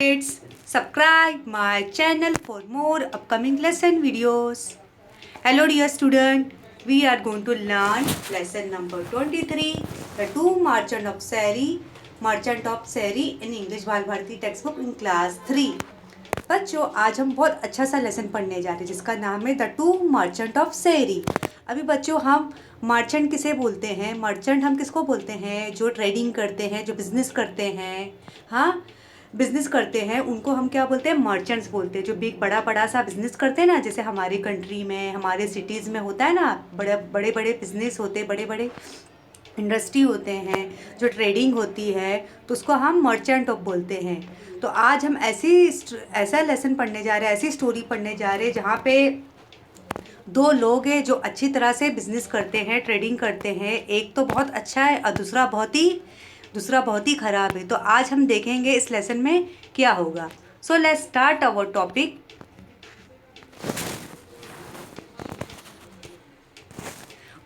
Kids, subscribe my channel for more upcoming lesson videos. Hello dear student, we are going to learn lesson number 23, the two merchant of Sari in English बाल Bharti textbook in class 3. बच्चों आज हम बहुत अच्छा सा lesson पढ़ने जा रहे हैं जिसका नाम है द टू मर्चेंट ऑफ सेरी। अभी बच्चों हम मर्चेंट किसे बोलते हैं? मर्चेंट हम किसको बोलते हैं? जो ट्रेडिंग करते हैं, जो बिजनेस करते हैं, हाँ बिजनेस करते हैं उनको हम क्या बोलते हैं? मर्चेंट्स बोलते हैं। जो बिग बड़ा बड़ा सा बिजनेस करते हैं ना, जैसे हमारी कंट्री में, हमारे सिटीज़ में होता है ना, बड़े बड़े बड़े बिजनेस होते हैं, बड़े बड़े इंडस्ट्री होते हैं, जो ट्रेडिंग होती है, तो उसको हम मर्चेंट ऑफ बोलते हैं। तो आज हम ऐसा लेसन पढ़ने जा रहे हैं, ऐसी स्टोरी पढ़ने जा रहे हैं जहाँ पे दो लोग हैं जो अच्छी तरह से बिजनेस करते हैं, ट्रेडिंग करते हैं। एक तो बहुत अच्छा है और दूसरा बहुत ही ख़राब है। तो आज हम देखेंगे इस लेसन में क्या होगा। So let's start our topic.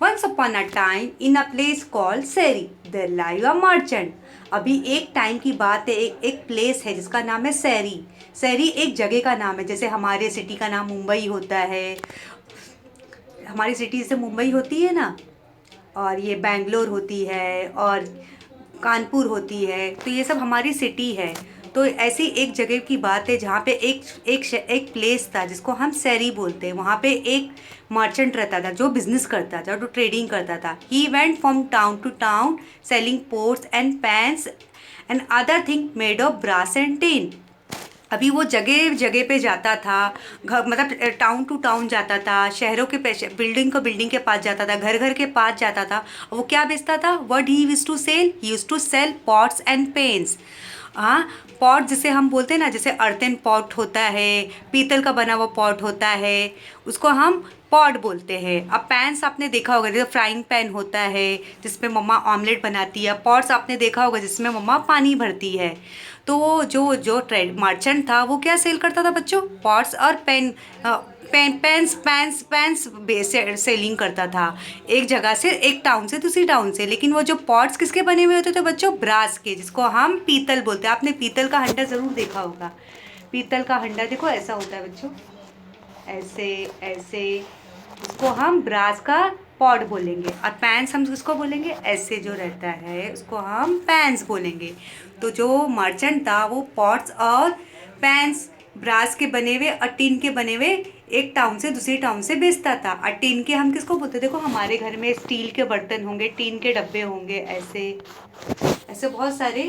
Once upon a time in a place called Seri there live a merchant। अभी एक टाइम की बात है, एक प्लेस है जिसका नाम है सेरी। सेरी एक जगह का नाम है, जैसे हमारे सिटी का नाम मुंबई होता है, हमारी सिटी से मुंबई होती है ना, और ये बेंगलोर होती है और कानपुर होती है, तो ये सब हमारी सिटी है। तो ऐसी एक जगह की बात है जहाँ पे एक प्लेस था जिसको हम सेरी बोलते हैं। वहाँ पे एक मर्चेंट रहता था जो बिजनेस करता था, जो ट्रेडिंग करता था। He went from town to town selling pots and pans and other thing made of brass and tin. अभी वो जगह जगह पे जाता था, घर मतलब टाउन टू टाउन जाता था, शहरों के बिल्डिंग के पास जाता था, घर घर के पास जाता था। और वो क्या बेचता था? What he used to sell? He used to sell pots and pans. हाँ, पॉट जिसे हम बोलते हैं ना, जैसे अर्थन पॉट होता है, पीतल का बना हुआ पॉट होता है, उसको हम पॉट बोलते हैं। अब पैन्स आपने देखा होगा, जैसे फ्राइंग पैन होता है जिसमें मम्मा ऑमलेट बनाती है। पॉट्स आपने देखा होगा जिसमें मम्मा पानी भरती है। तो वो जो जो ट्रेड मर्चेंट था वो क्या सेल करता था बच्चों? पॉट्स और पेन्स सेलिंग करता था, एक जगह से, एक टाउन से दूसरी टाउन से। लेकिन वो जो पॉट्स किसके बने हुए होते थे बच्चों? ब्रास के, जिसको हम पीतल बोलते हैं। आपने पीतल का हंडा ज़रूर देखा होगा। पीतल का हंडा देखो ऐसा होता है बच्चों, ऐसे ऐसे, उसको हम ब्रास का पॉट बोलेंगे। और पैंस हम किसको बोलेंगे? ऐसे जो रहता है उसको हम पैंस बोलेंगे। तो जो मर्चेंट था वो पॉट्स और पैंस, ब्रास के बने हुए और टीन के बने हुए, एक टाउन से दूसरी टाउन से बेचता था। और टीन के हम किसको बोलते? देखो हमारे घर में स्टील के बर्तन होंगे, टीन के डब्बे होंगे, ऐसे ऐसे बहुत सारे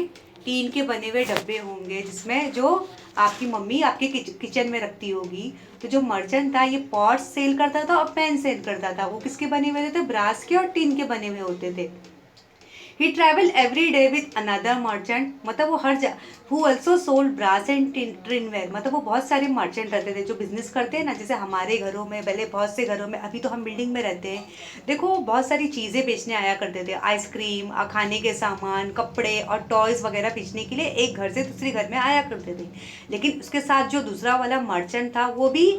टीन के बने हुए डब्बे होंगे जिसमें जो आपकी मम्मी आपके किचन में रखती होगी। तो जो मर्चेंट था ये पॉट्स सेल करता था और पेन सेल करता था। वो किसके बने हुए थे? ब्रास के और टीन के बने हुए होते थे। He travel every day with another merchant, मतलब वो हर जगह, who also sold brass and tinware, मतलब वो बहुत सारे मर्चेंट रहते थे जो बिजनेस करते हैं ना। जैसे हमारे घरों में, पहले बहुत से घरों में, अभी तो हम बिल्डिंग में रहते हैं, देखो बहुत सारी चीज़ें बेचने आया करते थे। आइसक्रीम, खाने के सामान, कपड़े और टॉयज़ वगैरह बेचने के लिए एक घर से दूसरे घर में आया करते थे। लेकिन उसके साथ जो दूसरा वाला मर्चेंट था वो भी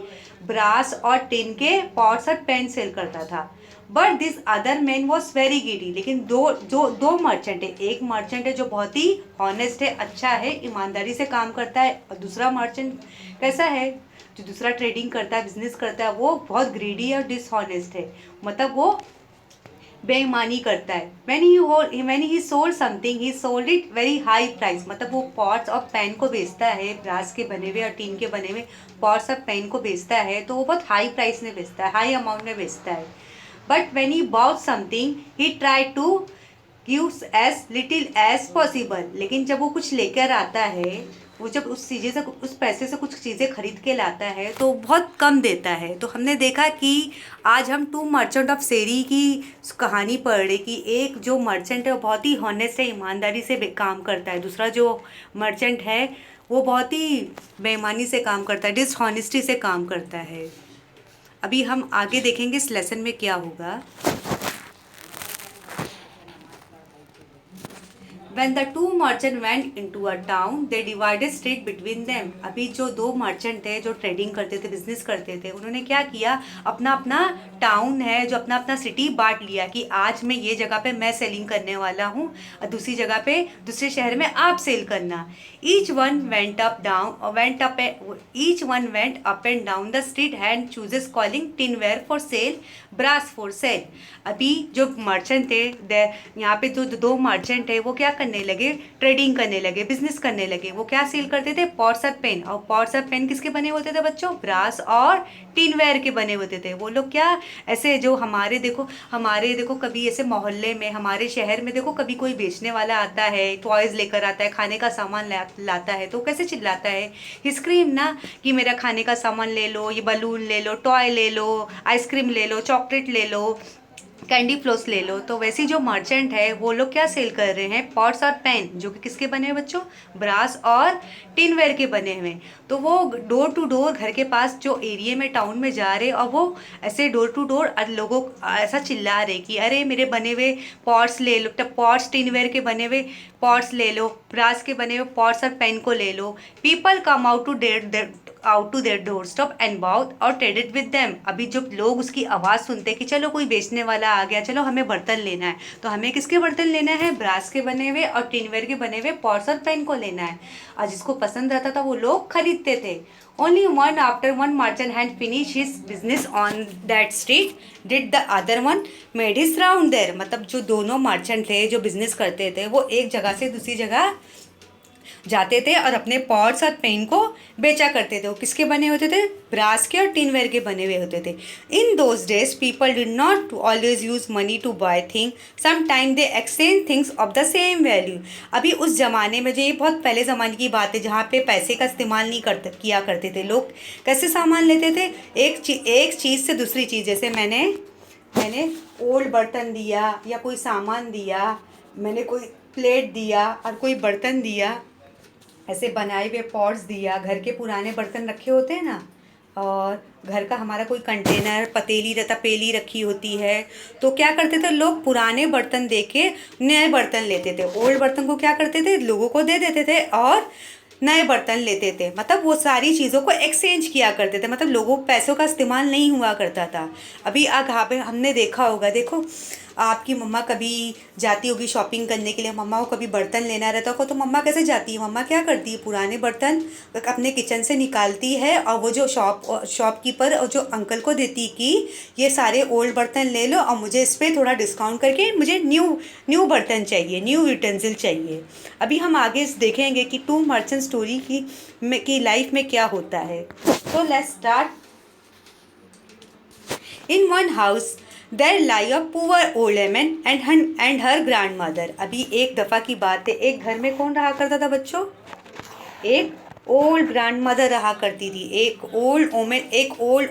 ब्रास और टिन के पॉट्स और पेन सेल करता था। But this other man was very giddy. लेकिन दो मर्चेंट है। एक मर्चेंट है जो बहुत ही हॉनेस्ट है, अच्छा है, ईमानदारी से काम करता है। और दूसरा मर्चेंट कैसा है? जो दूसरा ट्रेडिंग करता है, बिजनेस करता है, वो बहुत ग्रीडी और डिसऑनेस्ट है, मतलब वो बेईमानी करता है। when he sold something he sold it very high price, मतलब वो पॉट्स और पेन को बेचता है, ब्रास के बने हुए और टीन के बने हुए पॉट्स और पेन को बेचता है, तो वो बहुत हाई प्राइस में बेचता है, हाई अमाउंट में बेचता है। But when he bought something he tried to give as little as possible। लेकिन जब वो कुछ लेकर आता है, वो जब उस पैसे से कुछ चीज़ें खरीद के लाता है तो बहुत कम देता है। तो हमने देखा कि आज हम टू मर्चेंट ऑफ सेरी की कहानी पढ़ रहे कि एक जो मर्चेंट है वो बहुत ही हॉनेस्ट है, ईमानदारी से काम करता है। दूसरा जो मर्चेंट है वो बहुत ही बेईमानी से काम करता है, डिसऑनेस्टी से काम करता है। अभी हम आगे देखेंगे इस लेसन में क्या होगा। When the two merchant went into a town, they divided street between them. अभी जो दो मर्चेंट थे जो ट्रेडिंग करते थे, बिजनेस करते थे, उन्होंने क्या किया, अपना अपना टाउन है जो अपना अपना सिटी बांट लिया कि आज मैं ये जगह पे मैं सेलिंग करने वाला हूँ और दूसरी जगह पे दूसरे शहर में आप सेल करना. Each one went up and down the street and chooses calling tinware for sale, brass for sale. अभी जो मर्चेंट थे, यहाँ पे जो दो मर्चेंट है वो क्या करने लगे, ट्रेडिंग करने लगे, बिजनेस करने लगे. वो क्या सेल करते थे, पॉट्स और पेन. और पॉट्स और पेन किसके बने होते थे बच्चों, ब्रास और टिनवेयर के बने होते थे. वो लोग क्या ऐसे जो हमारे देखो कभी ऐसे मोहल्ले में, हमारे शहर में देखो, कभी कोई बेचने वाला आता है, टॉयज़ लेकर आता है, खाने का सामान लाता है, तो कैसे चिल्लाता है, स्क्रीम ना, कि मेरा खाने का सामान ले लो, ये बलून ले लो, टॉय ले लो, आइसक्रीम ले लो, चॉकलेट ले लो, कैंडी फ्लोस ले लो. तो वैसे जो मर्चेंट है वो लोग क्या सेल कर रहे हैं, पॉट्स और पेन, जो कि किसके बने हुए बच्चों, ब्रास और टिनवेयर के बने हुए. तो वो डोर टू डोर घर के पास जो एरिया में टाउन में जा रहे, और वो ऐसे डोर टू डोर लोगों ऐसा चिल्ला रहे कि अरे मेरे बने हुए पॉट्स ले लो, पॉट्स टिनवेयर के बने हुए पॉट्स ले लो, ब्रास के बने हुए पॉट्स और पेन को ले लो. People come out to their door stop and bought और ट्रेडेड विद देम. अभी जब लोग उसकी आवाज़ सुनते कि चलो कोई बेचने वाला आ गया, चलो हमें बर्तन लेना है, तो हमें किसके बर्तन लेना है, ब्रास के बने हुए और टिनवेयर के बने हुए पॉट्स और पेन को लेना है. और जिसको पसंद रहता था वो लोग खरीदते थे. Only one after one merchant had finished his business on that street, did the other one made his round there. मतलब जो दोनों मर्चेंट थे जो बिजनेस करते थे वो एक जगह से दूसरी जगह जाते थे और अपने पॉट्स और पेन को बेचा करते थे. वो किसके बने होते थे, ब्रास के और टिनवेयर के बने हुए होते थे. In those days people did not always use money to buy thing, some time they exchange things of the same value. अभी उस ज़माने में, जो ये बहुत पहले ज़माने की बात है, जहाँ पे पैसे का इस्तेमाल नहीं किया करते थे लोग, कैसे सामान लेते थे, एक चीज़ से दूसरी चीज़. जैसे मैंने ओल्ड बर्तन दिया या कोई सामान दिया, मैंने कोई प्लेट दिया और कोई बर्तन दिया, ऐसे बनाए हुए पॉट्स दिया, घर के पुराने बर्तन रखे होते हैं ना, और घर का हमारा कोई कंटेनर, तपेली रखी होती है, तो क्या करते थे लोग, पुराने बर्तन दे के नए बर्तन लेते थे. ओल्ड बर्तन को क्या करते थे, लोगों को दे देते थे और नए बर्तन लेते थे. मतलब वो सारी चीज़ों को एक्सचेंज किया करते थे. मतलब लोगों पैसों का इस्तेमाल नहीं हुआ करता था. अभी पे हमने देखा होगा, देखो आपकी मम्मा कभी जाती होगी शॉपिंग करने के लिए, मम्मा को कभी बर्तन लेना रहता होगा, तो मम्मा कैसे जाती है, मम्मा क्या करती है, पुराने बर्तन अपने किचन से निकालती है और वो जो शॉपकीपर और जो अंकल को देती कि ये सारे ओल्ड बर्तन ले लो और मुझे इस पर थोड़ा डिस्काउंट करके मुझे न्यू बर्तन चाहिए, न्यू यूटेंसिल चाहिए. अभी हम आगे देखेंगे कि टू मर्चेंट स्टोरी की लाइफ में क्या होता है. तो let's start. In one house there lie a poor old woman and her grandmother. अभी एक दफ़ा की बात है, एक घर में कौन रहा करता था बच्चों, एक ओल्ड ग्रैंड मदर रहा करती थी, एक ओल्ड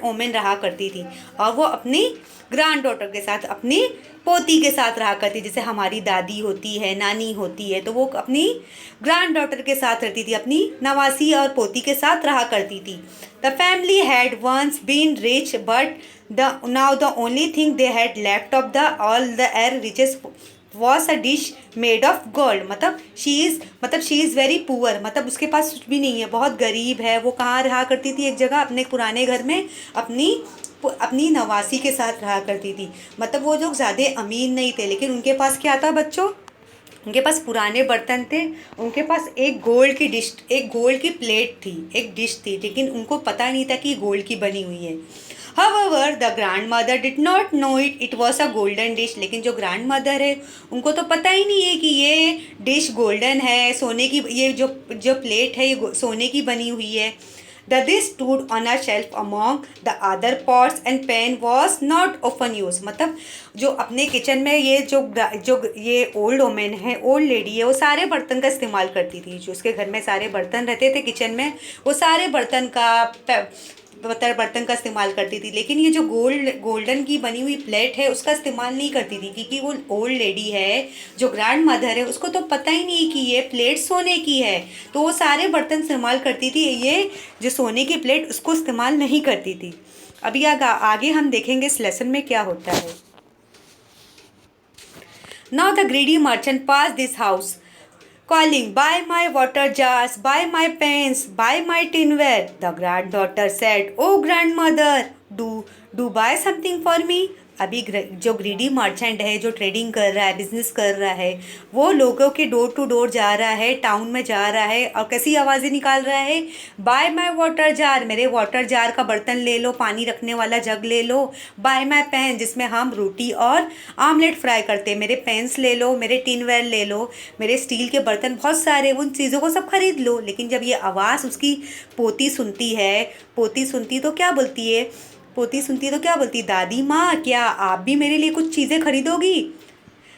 वोमेन रहा करती थी, और वो अपनी ग्रैंड डॉटर के साथ, अपनी पोती के साथ रहा करती. जैसे हमारी दादी होती है, नानी होती है, तो वो अपनी ग्रैंड डॉटर के साथ रहती थी, अपनी नवासी और पोती के साथ रहा करती थी. The family had once been rich but now the only thing they had left of all the air riches was a dish made of gold. मतलब she is very poor, मतलब उसके पास कुछ भी नहीं है, बहुत गरीब है. वो कहाँ रहा करती थी, एक जगह अपने पुराने घर में अपनी नवासी के साथ रहा करती थी. मतलब वो लोग ज़्यादा अमीर नहीं थे, लेकिन उनके पास क्या था बच्चों, उनके पास पुराने बर्तन थे, उनके पास एक गोल्ड की प्लेट थी, एक डिश थी, लेकिन उनको पता नहीं था कि गोल्ड की बनी हुई है. However, the grandmother did not know it was a golden dish. लेकिन जो ग्रैंड मदर है उनको तो पता ही नहीं है कि ये डिश गोल्डन है, सोने की. ये जो प्लेट है ये सोने की बनी हुई है. The dish stood on a shelf among the other pots and pan was not often used. मतलब जो अपने किचन में जो ये ओल्ड वोमेन है, ओल्ड लेडी है, वो सारे बर्तन का इस्तेमाल करती थी. जो उसके घर में सारे बर्तन रहते थे किचन में, वो सारे बर्तन का इस्तेमाल करती थी. लेकिन ये जो गोल्डन की बनी हुई प्लेट है उसका इस्तेमाल नहीं करती थी, क्योंकि वो ओल्ड लेडी है, जो ग्रैंड मदर है, उसको तो पता ही नहीं कि ये प्लेट सोने की है, तो वो सारे बर्तन इस्तेमाल करती थी. ये जो सोने की प्लेट उसको इस्तेमाल नहीं करती थी. अभी आगे हम देखेंगे इस लेसन में क्या होता है. Now the greedy merchant pass this house calling, buy my water jars, buy my pens, buy my tinware. The granddaughter said, oh grandmother, do buy something for me. अभी जो ग्रीडी मर्चेंट है, जो trading कर रहा है, business कर रहा है, वो लोगों के डोर टू डोर जा रहा है, टाउन में जा रहा है और कैसी आवाज़ें निकाल रहा है, बाय माय वाटर जार, मेरे वाटर जार का बर्तन ले लो, पानी रखने वाला जग ले लो, बाय माय पैन जिसमें हम रोटी और आमलेट फ्राई करते हैं, मेरे पेन्स ले लो, मेरे टिनवेयर ले लो, मेरे स्टील के बर्तन बहुत सारे, उन चीज़ों को सब खरीद लो। लेकिन जब ये आवाज़ उसकी पोती सुनती है, पोती सुनती तो क्या बोलती है, पोती सुनती तो क्या बोलती, दादी माँ क्या आप भी मेरे लिए कुछ चीज़ें खरीदोगी।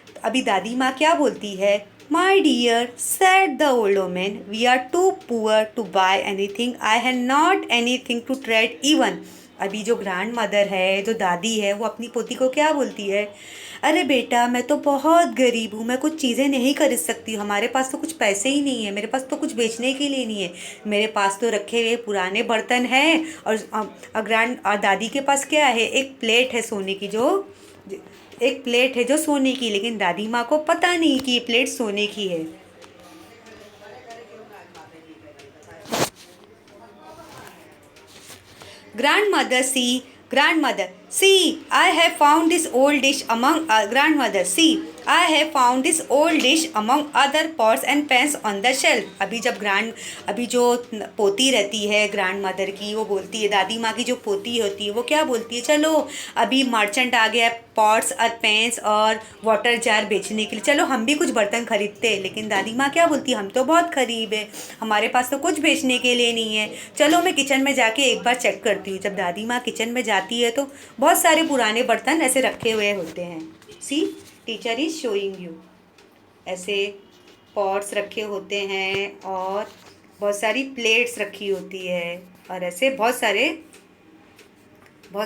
तो अभी दादी माँ क्या बोलती है, my dear said the old women, we are too poor to buy anything, I have not anything to trade even. अभी जो ग्रैंड मदर है, जो दादी है, वो अपनी पोती को क्या बोलती है, अरे बेटा मैं तो बहुत गरीब हूँ, मैं कुछ चीज़ें नहीं खरीद सकती हूँ, हमारे पास तो कुछ पैसे ही नहीं है, मेरे पास तो कुछ बेचने के लिए नहीं है, मेरे पास तो रखे हुए पुराने बर्तन हैं और दादी के पास क्या है, एक प्लेट है सोने की, एक प्लेट है जो सोने की, लेकिन दादी माँ को पता नहीं कि ये प्लेट सोने की है। Grandmother, see, I have found this old dish among grandmother. See, I have found this old dish among other pots and pans on the shelf. अभी जो पोती रहती है ग्रैंड मदर की, वो बोलती है, दादी माँ की जो पोती होती है वो क्या बोलती है, चलो अभी मर्चेंट आ गया है पॉट्स और पेंस और वाटर जार बेचने के लिए, चलो हम भी कुछ बर्तन खरीदते हैं। लेकिन दादी माँ क्या बोलती है, हम तो बहुत गरीब है, हमारे पास तो कुछ बेचने के लिए नहीं है, चलो मैं किचन में जाके एक बार चेक करती हूँ। जब दादी माँ किचन में जाती है तो बहुत सारे पुराने बर्तन ऐसे रखे हुए होते हैं। सी, टीचर इज शोइंग यू, ऐसे पॉट्स रखे होते हैं और बहुत सारी प्लेट्स रखी होती है और ऐसे बहुत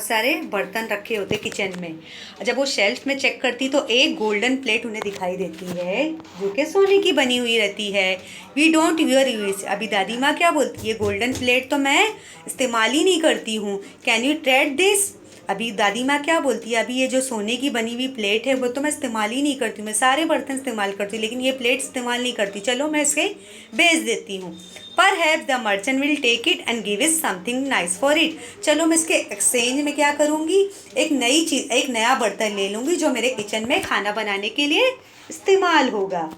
सारे बर्तन रखे होते किचन में। जब वो शेल्फ में चेक करती तो एक गोल्डन प्लेट उन्हें दिखाई देती है जो कि सोने की बनी हुई रहती है। वी डोंट यूर यूज, अभी दादी माँ क्या बोलती है, गोल्डन प्लेट तो मैं इस्तेमाल ही नहीं करती हूँ, कैन यू ट्रेड दिस। अभी दादी माँ क्या बोलती है, अभी ये जो सोने की बनी हुई प्लेट है वो तो मैं इस्तेमाल ही नहीं करती हूँ, मैं सारे बर्तन इस्तेमाल करती हूँ लेकिन ये प्लेट इस्तेमाल नहीं करती, चलो मैं इसे बेच देती हूँ। पर have the merchant will take it and give us something nice for it, चलो मैं इसके एक्सचेंज में क्या करूँगी, एक नई चीज़, एक नया बर्तन ले लूँगी जो मेरे किचन में खाना बनाने के लिए इस्तेमाल होगा।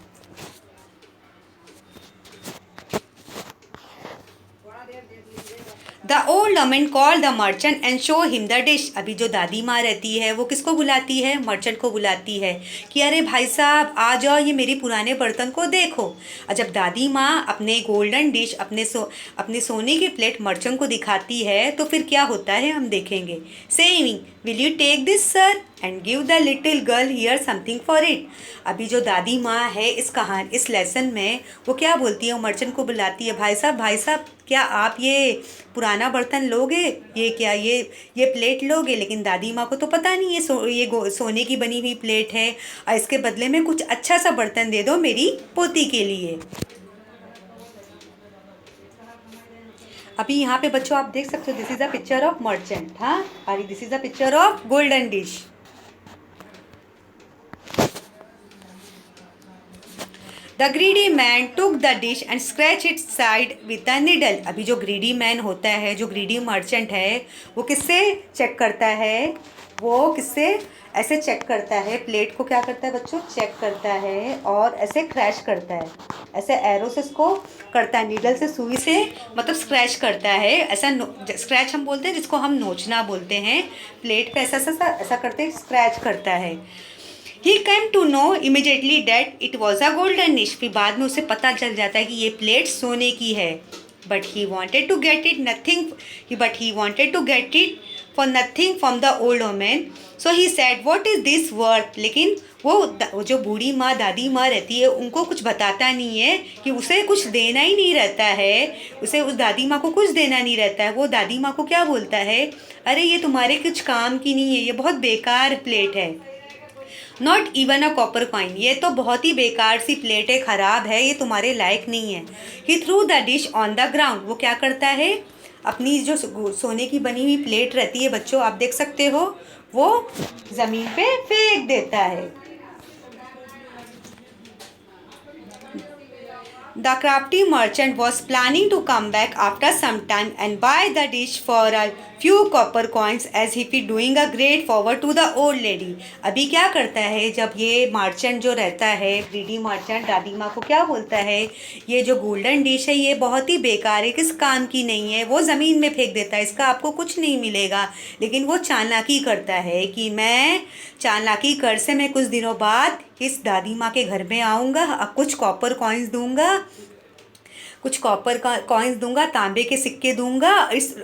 The old woman call the merchant and show him the dish, अभी जो दादी माँ रहती है वो किसको बुलाती है, मर्चेंट को बुलाती है कि अरे भाई साहब आ जाओ, ये मेरी पुराने बर्तन को देखो। और जब दादी माँ अपने गोल्डन डिश, अपने सोने की प्लेट मर्चेंट को दिखाती है तो फिर क्या होता है हम देखेंगे। Saying, will you take this sir and give the little girl here something for it. अभी जो दादी माँ है इस लेसन में वो क्या बोलती है, वो मर्चेंट को बुलाती है, भाई साहब क्या आप ये पुराना बर्तन लोगे, ये प्लेट लोगे। लेकिन दादी माँ को तो पता नहीं ये सोने की बनी हुई प्लेट है और इसके बदले में कुछ अच्छा सा बर्तन दे दो मेरी पोती के लिए। अभी यहाँ पे बच्चों आप देख सकते हो, this is a picture of merchant, हाँ, और this is a picture of golden dish. The greedy man took the dish and scratch it's side with a needle. अभी जो ग्रीडी मैन होता है, जो ग्रीडी मर्चेंट है, वो किससे चेक करता है, वो किससे ऐसे चेक करता है, प्लेट को क्या करता है बच्चों, चेक करता है और ऐसे क्रैश करता है, ऐसे एरो से इसको करता है, नीडल से, सुई से, मतलब स्क्रैच करता है। ऐसा स्क्रैच हम बोलते हैं जिसको हम नोचना बोलते हैं, प्लेट पे ऐसा करते स्क्रैच करता है। He came to know immediately that it was a golden dish, फिर बाद में उसे पता चल जाता है कि ये प्लेट सोने की है। But he wanted to get it for nothing from the old woman. So he said, what is this worth? लेकिन वो जो बूढ़ी माँ, दादी माँ रहती है, उनको कुछ बताता नहीं है कि उसे कुछ देना ही नहीं रहता है, उसे उस दादी माँ को कुछ देना नहीं रहता है। वो दादी माँ को क्या बोलता है, अरे ये तुम्हारे कुछ काम की नहीं है, ये बहुत बेकार प्लेट है। Not even a copper coin, ये तो बहुत ही बेकार सी प्लेट है, ख़राब है, ये तुम्हारे लायक नहीं है। He threw the dish on the ground, वो क्या करता है, अपनी जो सोने की बनी हुई प्लेट रहती है बच्चों आप देख सकते हो, वो ज़मीन पे फेंक देता है। The crafty merchant was planning to come back after some time and buy the dish for a few copper coins as if he doing a great favor to the old lady. अभी क्या करता है, जब ये merchant जो रहता है, greedy merchant, दादी माँ को क्या बोलता है, ये जो गोल्डन डिश है ये बहुत ही बेकार है, किस काम की नहीं है, वो ज़मीन में फेंक देता है, इसका आपको कुछ नहीं मिलेगा। लेकिन वो चालाकी करता है कि मैं चालाकी कर से मैं कुछ दिनों बाद इस दादी माँ के घर में आऊँगा, अब कुछ कॉपर कॉइन्स दूंगा, कुछ कॉपर का कॉइन्स दूंगा, तांबे के सिक्के दूंगा, इस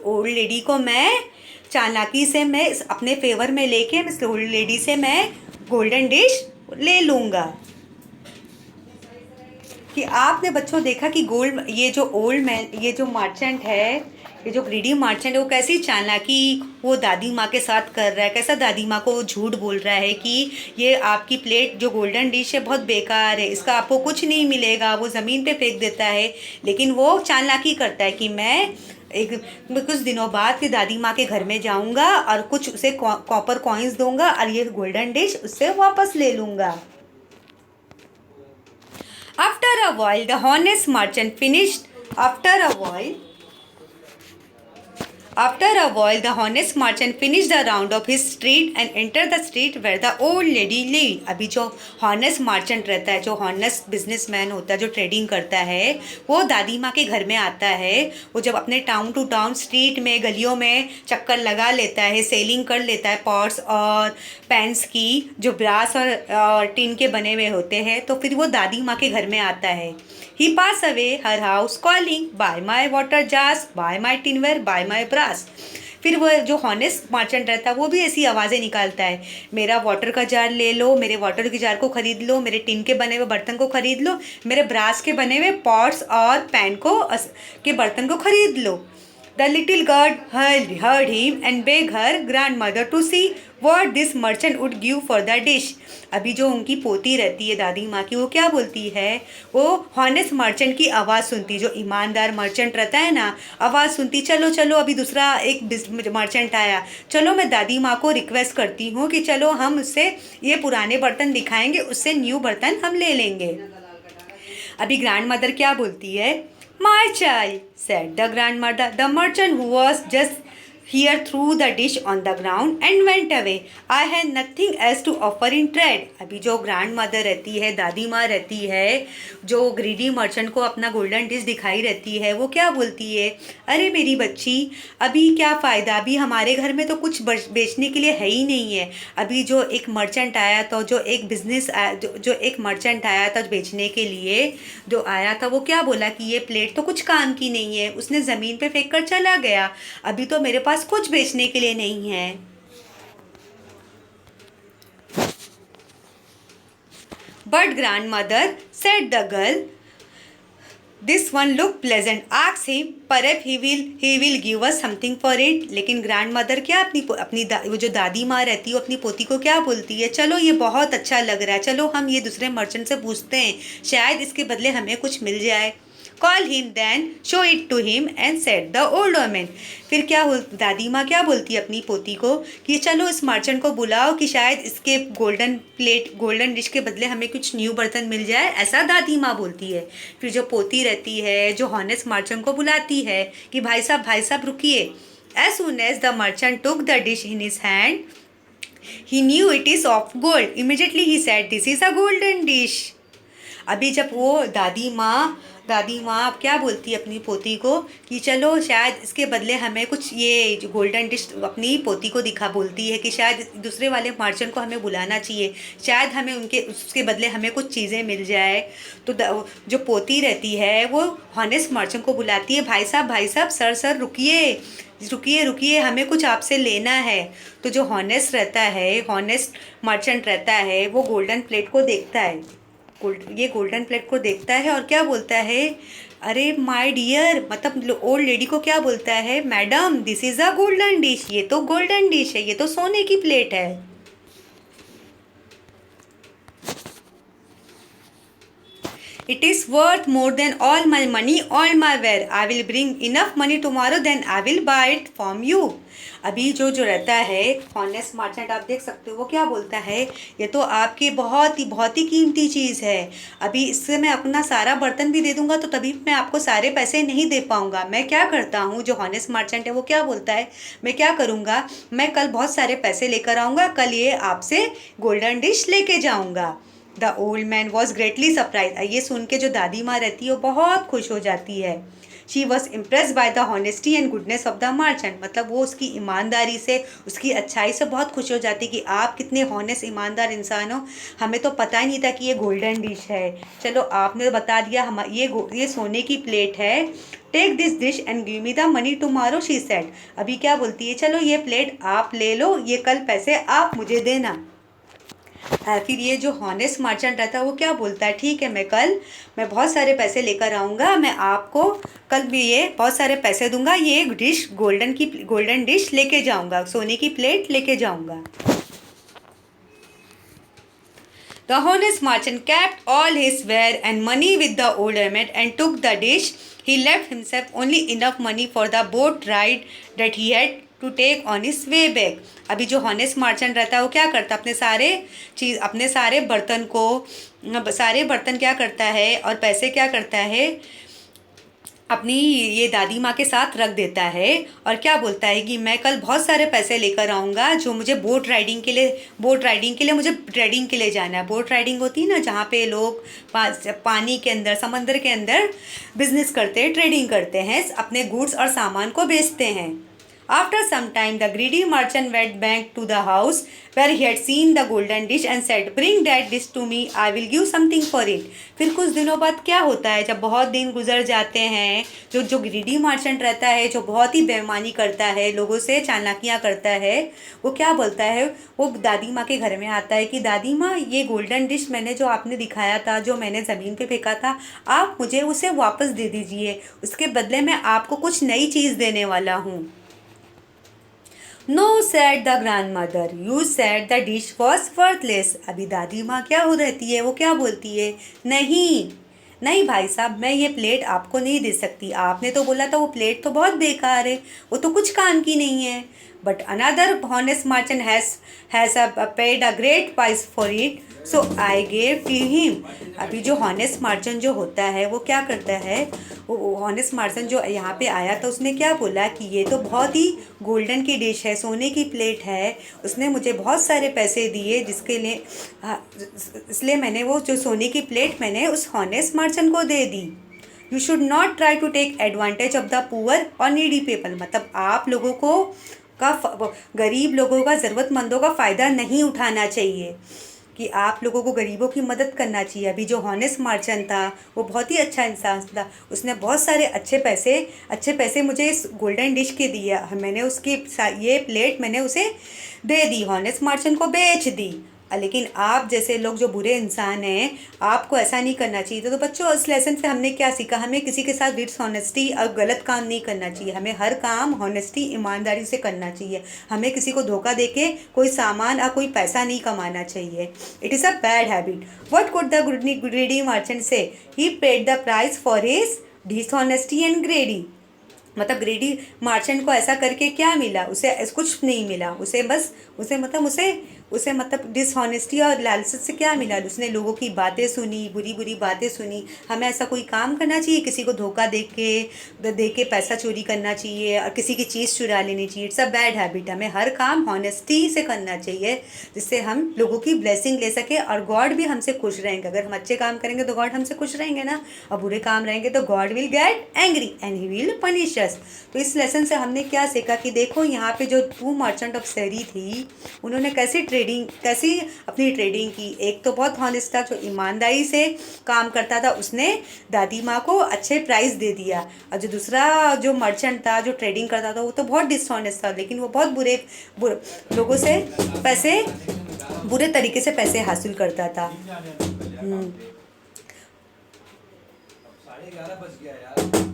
ओल्ड लेडी को मैं चालाकी से मैं अपने फेवर में लेके इस ओल्ड लेडी से मैं गोल्डन डिश ले लूँगा। कि आपने बच्चों देखा कि गोल्ड, ये जो ओल्ड मैन, ये जो मर्चेंट है, ये जो ग्रीडी मर्चेंट है, वो कैसी चालाकी वो दादी माँ के साथ कर रहा है, कैसा दादी माँ को वो झूठ बोल रहा है कि ये आपकी प्लेट जो गोल्डन डिश है बहुत बेकार है, इसका आपको कुछ नहीं मिलेगा, वो ज़मीन पे फेंक देता है। लेकिन वो चालाकी करता है कि मैं कुछ दिनों बाद फिर दादी माँ के घर में जाऊँगा और कुछ उसे कॉपर कॉइन्स दूंगा और ये गोल्डन डिश उससे वापस ले लूँगा। After a while, the honest merchant finished. After a while, the honest merchant finished the round of his street and entered the street where the old lady lived. अभी जो honest merchant रहता है, जो honest businessman होता है, जो trading करता है, वो दादी माँ के घर में आता है। वो जब अपने टाउन टू टाउन स्ट्रीट में, गलियों में चक्कर लगा लेता है, सेलिंग कर लेता है पॉट्स और पैंस की, जो ब्रास और टिन के बने हुए होते हैं, तो फिर वो दादी माँ के घर में आता है। He pass away her house calling, buy my water jars, buy my tinware, buy my brass. फिर वो जो हॉनेस्ट मर्चेंट रहता है वो भी ऐसी आवाज़ें निकालता है, मेरा वाटर का जार ले लो, मेरे वाटर के जार को ख़रीद लो, मेरे टिन के बने हुए बर्तन को ख़रीद लो, मेरे ब्रास के बने हुए पॉट्स और पैन के बर्तन को ख़रीद लो। The little girl heard him and begged her grandmother to see what this merchant would give for the dish. अभी जो उनकी पोती रहती है दादी माँ की, वो क्या बोलती है, वो हॉनेस्ट मर्चेंट की आवाज़ सुनती, जो ईमानदार मर्चेंट रहता है ना, आवाज़ सुनती, चलो चलो अभी दूसरा एक मर्चेंट आया, चलो मैं दादी माँ को रिक्वेस्ट करती हूँ कि चलो हम उससे ये पुराने बर्तन दिखाएंगे, उससे न्यू बर्तन हम ले लेंगे। अभी ग्रैंड मदर क्या बोलती है, My child, said the grandmother, the merchant who was just here threw the dish on the ground and went away. I had nothing else to offer in trade. अभी जो ग्रैंड मदर रहती है, दादी माँ रहती है, जो ग्रीडी मर्चेंट को अपना गोल्डन डिश दिखाई रहती है, वो क्या बोलती है, अरे मेरी बच्ची, अभी क्या फ़ायदा, अभी हमारे घर में तो कुछ बेचने के लिए है ही नहीं है। अभी जो एक मर्चेंट आया था, जो एक मर्चेंट आया था बेचने के लिए, जो आया था, वो क्या बोला कि ये प्लेट तो कुछ काम की नहीं है, उसने ज़मीन पे फेंक कर चला गया, अभी तो मेरे पास कुछ बेचने के लिए नहीं है। But grandmother, said the girl, this one look pleasant. Ask him, perhaps he will give us something for it. लेकिन ग्रैंड मदर क्या वो जो दादी माँ रहती है, वो अपनी पोती को क्या बोलती है, चलो ये बहुत अच्छा लग रहा है, चलो हम ये दूसरे मर्चेंट से पूछते हैं, शायद इसके बदले हमें कुछ मिल जाए। Call him then, show it to him and said the old woman. फिर क्या दादी माँ क्या बोलती है अपनी पोती को कि चलो इस मर्चेंट को बुलाओ कि शायद इसके गोल्डन डिश के बदले हमें कुछ न्यू बर्तन मिल जाए, ऐसा दादी माँ बोलती है। फिर जो पोती रहती है, जो हॉनेस्ट मर्चेंट को बुलाती है कि भाई साहब रुकिए। As soon as the merchant took the dish in his hand, he knew it is of gold. Immediately he said, this is a golden dish. अभी जब वो दादी माँ क्या बोलती है अपनी पोती को कि चलो शायद इसके बदले हमें कुछ ये जो गोल्डन डिश अपनी पोती को बोलती है कि शायद दूसरे वाले मर्चेंट को हमें बुलाना चाहिए, शायद हमें उसके बदले हमें कुछ चीज़ें मिल जाए। तो जो पोती रहती है वो हॉनेस्ट मर्चेंट को बुलाती है, भाई साहब सर रुकिए, हमें कुछ आपसे लेना है। तो जो हॉनेस्ट मर्चेंट रहता है, वो गोल्डन प्लेट को देखता है, गोल्डन प्लेट को देखता है और क्या बोलता है, अरे माय डियर, मतलब ओल्ड लेडी को क्या बोलता है, madam this is a golden dish, ये तो गोल्डन डिश है, ये तो सोने की प्लेट है। It is worth more than all my money, all my wealth. I will bring enough money tomorrow, then I will buy it from you. अभी जो रहता है हॉनेस्ट मर्चेंट, आप देख सकते हो वो क्या बोलता है, ये तो आपकी बहुत ही कीमती चीज़ है, अभी इससे मैं अपना सारा बर्तन भी दे दूंगा तो तभी मैं आपको सारे पैसे नहीं दे पाऊंगा। मैं क्या करता हूँ, जो हॉनेस्ट मर्चेंट है वो क्या बोलता है, मैं क्या करूँगा, मैं कल बहुत सारे पैसे लेकर आऊँगा, कल ये आपसे गोल्डन डिश लेके जाऊँगा। The old man was greatly surprise. ये सुन के जो दादी माँ रहती है वो बहुत खुश हो जाती है। She was impress by the honesty and goodness of the merchant, मतलब वो उसकी ईमानदारी से, उसकी अच्छाई से बहुत खुश हो जाती कि आप कितने हॉनेस्ट ईमानदार इंसान हो, हमें तो पता ही नहीं था कि ये गोल्डन डिश है, चलो आपने बता दिया। हम ये सोने की प्लेट है, take this dish and give me the money tomorrow, she said. अभी क्या बोलती है, चलो ये प्लेट आप ले लो, ये कल पैसे आप मुझे देना। फिर ये जो हॉनेस्ट मर्चेंट रहता है वो क्या बोलता है, ठीक है मैं बहुत सारे पैसे लेकर आऊँगा, मैं आपको कल भी ये बहुत सारे पैसे दूंगा, ये एक डिश गोल्डन डिश लेके जाऊँगा, सोने की प्लेट लेके जाऊँगा। The honest merchant kept all his ware and money with the old hermit and took the dish. He left himself only enough money for the boat ride that he had to take on his way back. अभी जो honest merchant रहता है वो क्या करता है, अपने सारे बर्तन क्या करता है और पैसे क्या करता है, अपनी ये दादी माँ के साथ रख देता है और क्या बोलता है कि मैं कल बहुत सारे पैसे लेकर आऊँगा, जो मुझे बोट राइडिंग के लिए मुझे ट्रेडिंग के लिए जाना है। बोट राइडिंग होती है ना, जहाँ पे लोग पानी के अंदर, समंदर के अंदर बिजनेस करते हैं, ट्रेडिंग करते हैं, अपने गुड्स और सामान को बेचते हैं। After some time, the greedy merchant went back to the house where he had seen the golden dish and said, "Bring that dish to me. I will give something for it." फिर कुछ दिनों बाद क्या होता है, जब बहुत दिन गुजर जाते हैं, जो ग्रीडी मर्चेंट रहता है, जो बहुत ही बेईमानी करता है, लोगों से चालाकियाँ करता है, वो क्या बोलता है, वो दादी माँ के घर में आता है कि दादी माँ, ये गोल्डन डिश मैंने जो आपने दिखाया था, जो मैंने ज़मीन पे फेंका था, आप मुझे उसे वापस दे दीजिए, उसके बदले में आपको कुछ नई चीज़ देने वाला हूँ। No, said the grandmother. You said the dish was worthless. अभी दादी माँ क्या हो रहती है, वो क्या बोलती है, नहीं भाई साहब, मैं ये प्लेट आपको नहीं दे सकती, आपने तो बोला था वो प्लेट तो बहुत बेकार है, वो तो कुछ काम की नहीं है। But another honest merchant has paid a great price for it, so I gave to him. अभी जो हॉनेस्ट मर्चेंट जो होता है वो क्या करता है, वो हॉनेस्ट मर्चेंट जो यहाँ पे आया था उसने क्या बोला कि ये तो बहुत ही गोल्डन की डिश है, सोने की प्लेट है, उसने मुझे बहुत सारे पैसे दिए जिसके लिए इसलिए मैंने वो जो सोने की प्लेट मैंने उस हॉनेस्ट मर्चेंट को दे दी। You should not try to take advantage of the poor और नीडी पीपल, मतलब आप लोगों को गरीब लोगों का, ज़रूरतमंदों का फ़ायदा नहीं उठाना चाहिए, कि आप लोगों को गरीबों की मदद करना चाहिए। अभी जो हॉनेस्ट मर्चेंट था वो बहुत ही अच्छा इंसान था, उसने बहुत सारे अच्छे पैसे मुझे इस गोल्डन डिश के दिया, मैंने उसकी ये प्लेट मैंने उसे दे दी, हॉनेस्ट मर्चेंट को बेच दी। लेकिन आप जैसे लोग जो बुरे इंसान हैं, आपको ऐसा नहीं करना चाहिए। तो बच्चों, इस लेसन से हमने क्या सीखा, हमें किसी के साथ डिसऑनेस्टी और गलत काम नहीं करना चाहिए, हमें हर काम हॉनेस्टी, ईमानदारी से करना चाहिए, हमें किसी को धोखा देके कोई सामान या कोई पैसा नहीं कमाना चाहिए। It is a bad habit. What could the greedy merchant say, he paid the price for his dishonesty and greedy, मतलब ग्रेडी मर्चेंट को ऐसा करके क्या मिला, उसे कुछ नहीं मिला, उसे डिसऑनेस्टी और लालच से क्या मिला, उसने लोगों की बातें सुनी, बुरी बातें सुनी। हमें ऐसा कोई काम करना चाहिए, किसी को धोखा दे के पैसा चोरी करना चाहिए और किसी की चीज़ चुरा लेनी चाहिए। It's a bad habit. हमें हर काम हॉनेस्टी से करना चाहिए, जिससे हम लोगों की ब्लेसिंग ले सके और गॉड भी हमसे खुश रहेंगे। अगर हम अच्छे काम करेंगे तो गॉड हमसे खुश रहेंगे ना, और बुरे काम रहेंगे तो God will get angry and he will punish us. तो इस लेसन से हमने क्या सीखा कि देखो, यहाँ पे जो 2 मर्चेंट ऑफ सेरी थी, उन्होंने कैसी अपनी ट्रेडिंग की। एक तो बहुत हॉनेस्ट था, जो ईमानदारी से काम करता था, उसने दादी माँ को अच्छे प्राइस दे दिया। और जो दूसरा जो मर्चेंट था, जो ट्रेडिंग करता था, वो तो बहुत डिसऑनेस्ट था, लेकिन वो बहुत बुरे लोगों से बुरे तरीके से पैसे हासिल करता था। 11:30 बज गया यार।